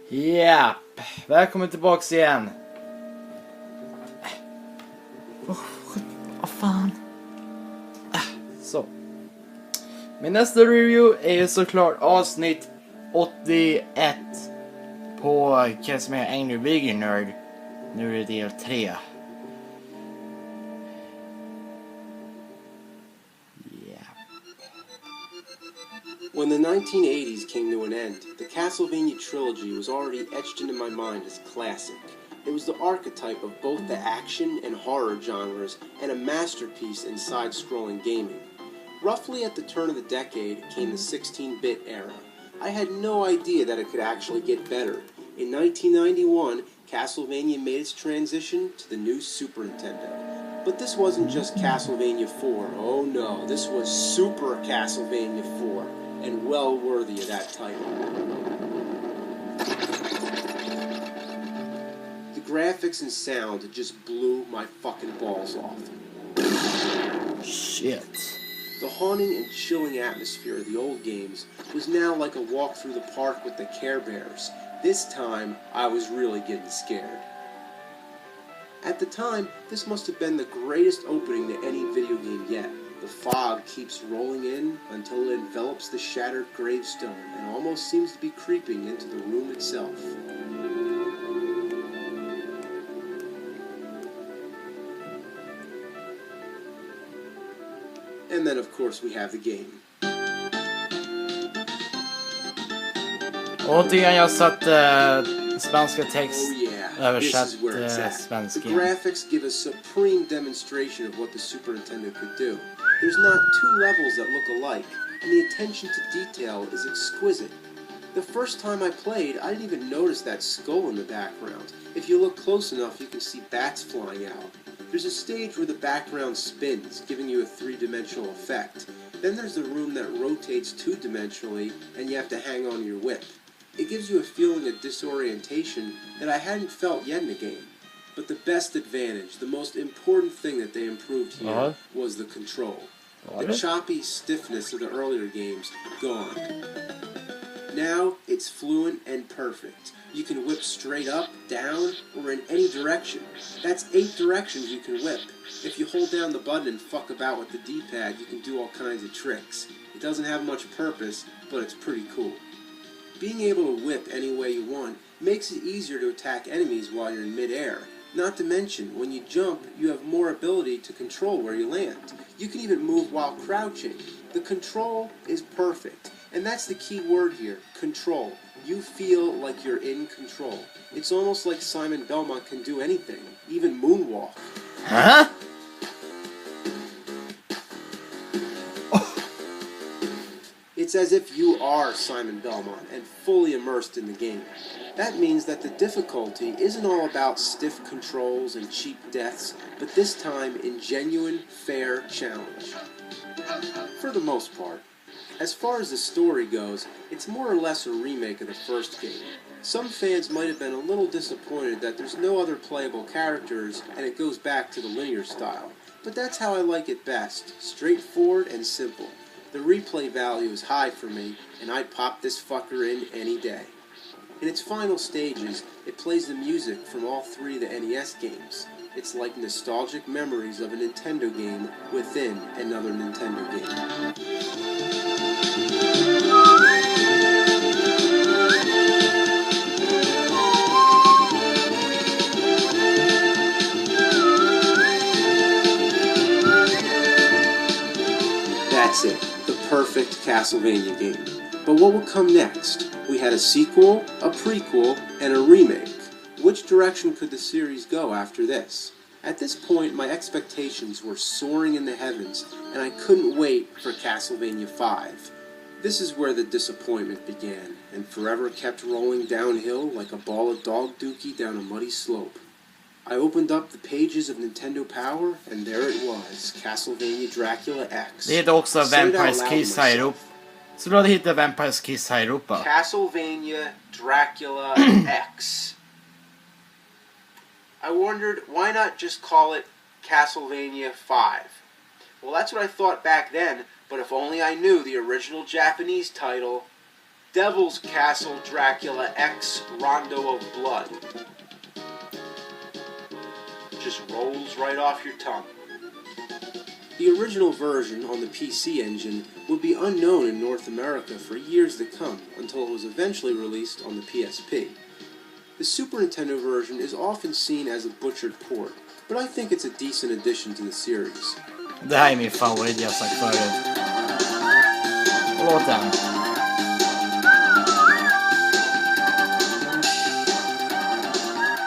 Japp, välkommen tillbaks igen. Vad fan. Så. Min nästa review är ju såklart avsnitt 81 på castlevania avgn. Nu är det del 3. When the 1980s came to an end, the Castlevania trilogy was already etched into my mind as classic. It was the archetype of both the action and horror genres, and a masterpiece in side-scrolling gaming. Roughly at the turn of the decade came the 16-bit era. I had no idea that it could actually get better. In 1991, Castlevania made its transition to the new Super Nintendo. But this wasn't just Castlevania 4, oh no, this was Super Castlevania 4. And well worthy of that title. The graphics and sound just blew my fucking balls off. Shit. The haunting and chilling atmosphere of the old games was now like a walk through the park with the Care Bears. This time, I was really getting scared. At the time, this must have been the greatest opening to any video game yet. The fog keeps rolling in until it envelops the shattered gravestone and almost seems to be creeping into the room itself. And then of course we have the game. Återigen jag satt spanska text översatt svenska. The graphics give a supreme demonstration of what the Super Nintendo could do. There's not two levels that look alike, and the attention to detail is exquisite. The first time I played, I didn't even notice that skull in the background. If you look close enough, you can see bats flying out. There's a stage where the background spins, giving you a three-dimensional effect. Then there's the room that rotates two-dimensionally, and you have to hang on to your whip. It gives you a feeling of disorientation that I hadn't felt yet in the game. But the best advantage, the most important thing that they improved here was the control. The choppy stiffness of the earlier games, gone. Now, it's fluent and perfect. You can whip straight up, down, or in any direction. That's 8 directions you can whip. If you hold down the button and fuck about with the D-pad, you can do all kinds of tricks. It doesn't have much purpose, but it's pretty cool. Being able to whip any way you want makes it easier to attack enemies while you're in mid-air. Not to mention, when you jump, you have more ability to control where you land. You can even move while crouching. The control is perfect. And that's the key word here, control. You feel like you're in control. It's almost like Simon Belmont can do anything, even moonwalk. Huh? It's as if you are Simon Belmont and fully immersed in the game. That means that the difficulty isn't all about stiff controls and cheap deaths, but this time in genuine, fair challenge. For the most part. As far as the story goes, it's more or less a remake of the first game. Some fans might have been a little disappointed that there's no other playable characters and it goes back to the linear style. But that's how I like it best, straightforward and simple. The replay value is high for me, and I'd pop this fucker in any day. In its final stages, it plays the music from all 3 of the NES games. It's like nostalgic memories of a Nintendo game within another Nintendo game. That's it. Perfect Castlevania game. But what would come next? We had a sequel, a prequel, and a remake. Which direction could the series go after this? At this point, my expectations were soaring in the heavens, and I couldn't wait for Castlevania 5. This is where the disappointment began, and forever kept rolling downhill like a ball of dog dookie down a muddy slope. I opened up the pages of Nintendo Power, and there it was, Castlevania Dracula X. Det heter också Vampires Kiss här i Europa. Så då hittar Vampires Kiss här i Europa. Castlevania Dracula X. I wondered, why not just call it Castlevania 5? Well, that's what I thought back then, but if only I knew the original Japanese title, Devil's Castle Dracula X Rondo of Blood. Just rolls right off your tongue. The original version on the PC Engine would be unknown in North America for years to come until it was eventually released on the PSP. The Super Nintendo version is often seen as a butchered port, but I think it's a decent addition to the series. Det här är min favorit, jag har sagt förut. Låt den.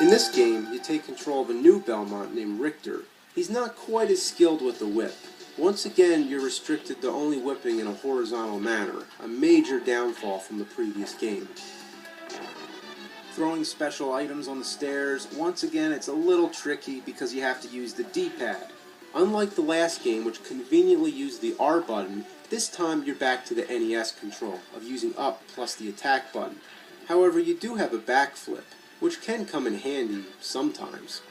In this game, you take control of a new Belmont named Richter. He's not quite as skilled with the whip. Once again, you're restricted to only whipping in a horizontal manner, a major downfall from the previous game. Throwing special items on the stairs, once again it's a little tricky because you have to use the D-pad. Unlike the last game, which conveniently used the R button, this time you're back to the NES control of using up plus the attack button. However, you do have a backflip, which can come in handy sometimes.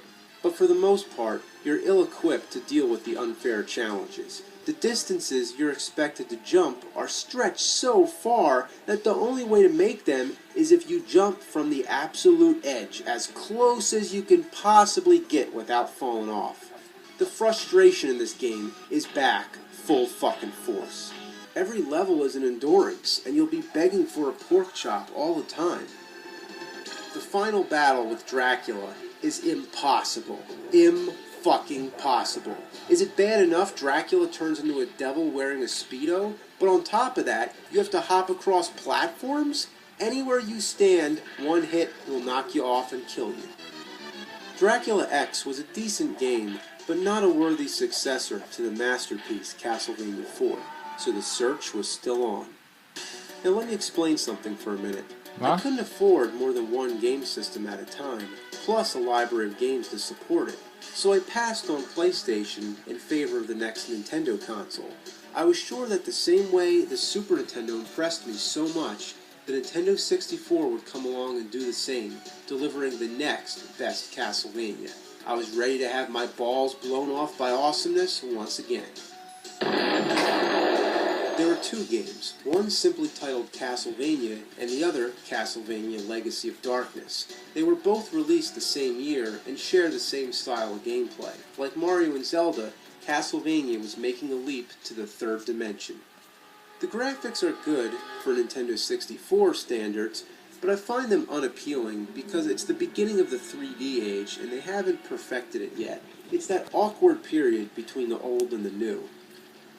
But for the most part, you're ill-equipped to deal with the unfair challenges. The distances you're expected to jump are stretched so far that the only way to make them is if you jump from the absolute edge, as close as you can possibly get without falling off. The frustration in this game is back full fucking force. Every level is an endurance, and you'll be begging for a pork chop all the time. The final battle with Dracula is impossible. Fucking possible. Is it bad enough Dracula turns into a devil wearing a Speedo? But on top of that, you have to hop across platforms? Anywhere you stand, one hit will knock you off and kill you. Dracula X was a decent game, but not a worthy successor to the masterpiece Castlevania 4, so the search was still on. Now let me explain something for a minute. I couldn't afford more than one game system at a time, plus a library of games to support it, so I passed on PlayStation in favor of the next Nintendo console. I was sure that the same way the Super Nintendo impressed me so much, the Nintendo 64 would come along and do the same, delivering the next best Castlevania. I was ready to have my balls blown off by awesomeness once again. There were two games, one simply titled Castlevania, and the other Castlevania Legacy of Darkness. They were both released the same year, and share the same style of gameplay. Like Mario and Zelda, Castlevania was making a leap to the third dimension. The graphics are good for Nintendo 64 standards, but I find them unappealing because it's the beginning of the 3D age, and they haven't perfected it yet. It's that awkward period between the old and the new.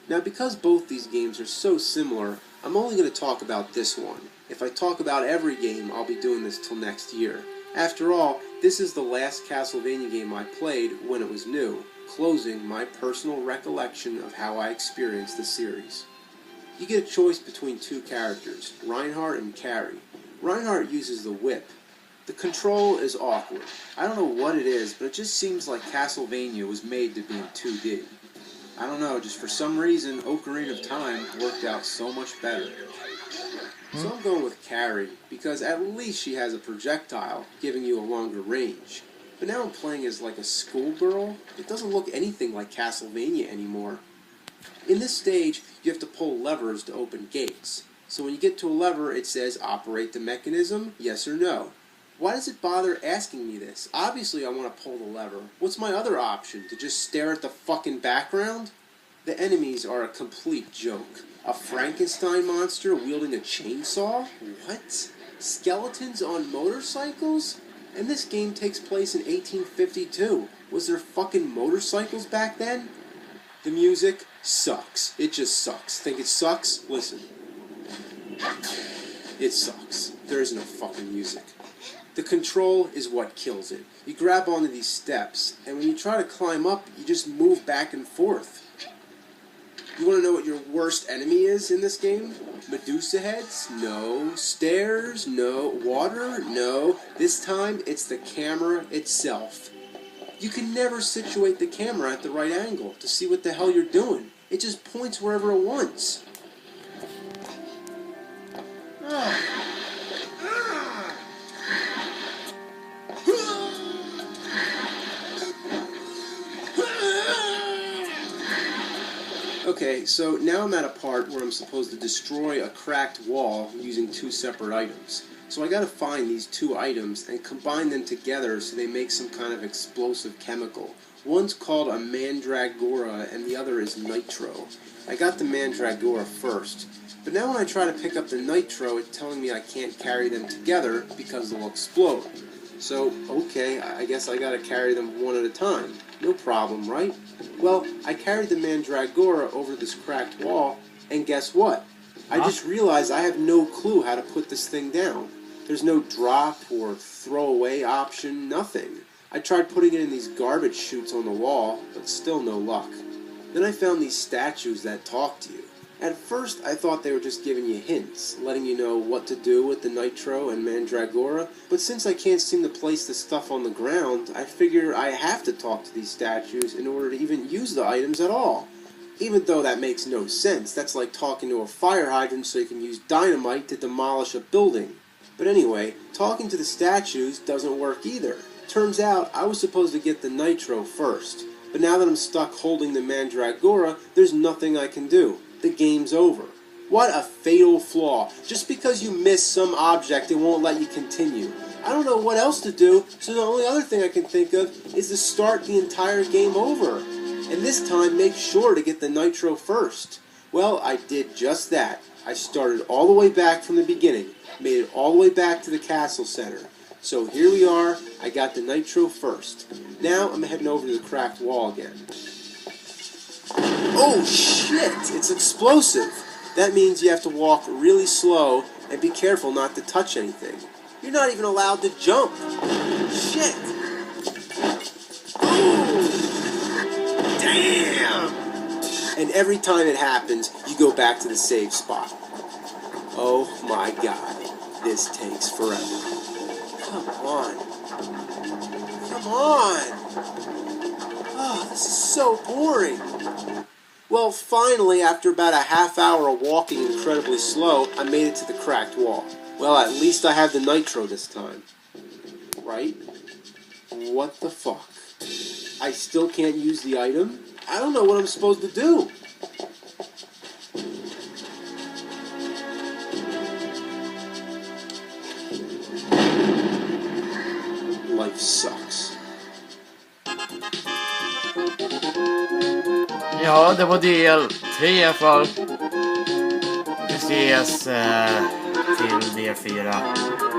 Now, because both these games are so similar, I'm only going to talk about this one. If I talk about every game, I'll be doing this till next year. After all, this is the last Castlevania game I played when it was new, closing my personal recollection of how I experienced the series. You get a choice between two characters, Reinhardt and Carrie. Reinhardt uses the whip. The control is awkward. I don't know what it is, but it just seems like Castlevania was made to be in 2D. I don't know, just for some reason, Ocarina of Time worked out so much better. So I'm going with Carrie, because at least she has a projectile, giving you a longer range. But now I'm playing as like a schoolgirl. It doesn't look anything like Castlevania anymore. In this stage, you have to pull levers to open gates. So when you get to a lever, it says, operate the mechanism, yes or no. Why does it bother asking me this? Obviously I want to pull the lever. What's my other option? To just stare at the fucking background? The enemies are a complete joke. A Frankenstein monster wielding a chainsaw? What? Skeletons on motorcycles? And this game takes place in 1852. Was there fucking motorcycles back then? The music sucks. It just sucks. Think it sucks? Listen. It sucks. There is no fucking music. The control is what kills it. You grab onto these steps, and when you try to climb up, you just move back and forth. You want to know what your worst enemy is in this game? Medusa heads? No. Stairs? No. Water? No. This time, it's the camera itself. You can never situate the camera at the right angle to see what the hell you're doing. It just points wherever it wants. Okay, Okay, so now I'm at a part where I'm supposed to destroy a cracked wall using 2 separate items. So I gotta find these 2 items and combine them together so they make some kind of explosive chemical. One's called a mandragora and the other is nitro. I got the mandragora first, but now when I try to pick up the nitro, it's telling me I can't carry them together because they'll explode. So, okay, I guess I gotta carry them one at a time. No problem, right? Well, I carried the mandragora over this cracked wall, and guess what? I just realized I have no clue how to put this thing down. There's no drop or throwaway option, nothing. I tried putting it in these garbage chutes on the wall, but still no luck. Then I found these statues that talk to you. At first, I thought they were just giving you hints, letting you know what to do with the nitro and mandragora, but since I can't seem to place the stuff on the ground, I figure I have to talk to these statues in order to even use the items at all. Even though that makes no sense, that's like talking to a fire hydrant so you can use dynamite to demolish a building. But anyway, talking to the statues doesn't work either. Turns out I was supposed to get the nitro first, but now that I'm stuck holding the mandragora, there's nothing I can do. The game's over. What a fatal flaw. Just because you miss some object, it won't let you continue. I don't know what else to do, so the only other thing I can think of is to start the entire game over. And this time, make sure to get the nitro first. Well, I did just that. I started all the way back from the beginning, made it all the way back to the castle center. So here we are, I got the nitro first. Now I'm heading over to the cracked wall again. Oh shit, it's explosive. That means you have to walk really slow and be careful not to touch anything. You're not even allowed to jump. Shit. Oh, damn. And every time it happens, you go back to the save spot. Oh my god, this takes forever. Come on. Come on. Oh, this is so boring. Well, finally, after about a half hour of walking incredibly slow, I made it to the cracked wall. Well, at least I have the nitro this time. Right? What the fuck? I still can't use the item? I don't know what I'm supposed to do. Life sucks. Ja, det var del 3 i alla fall. Vi ses till del 4.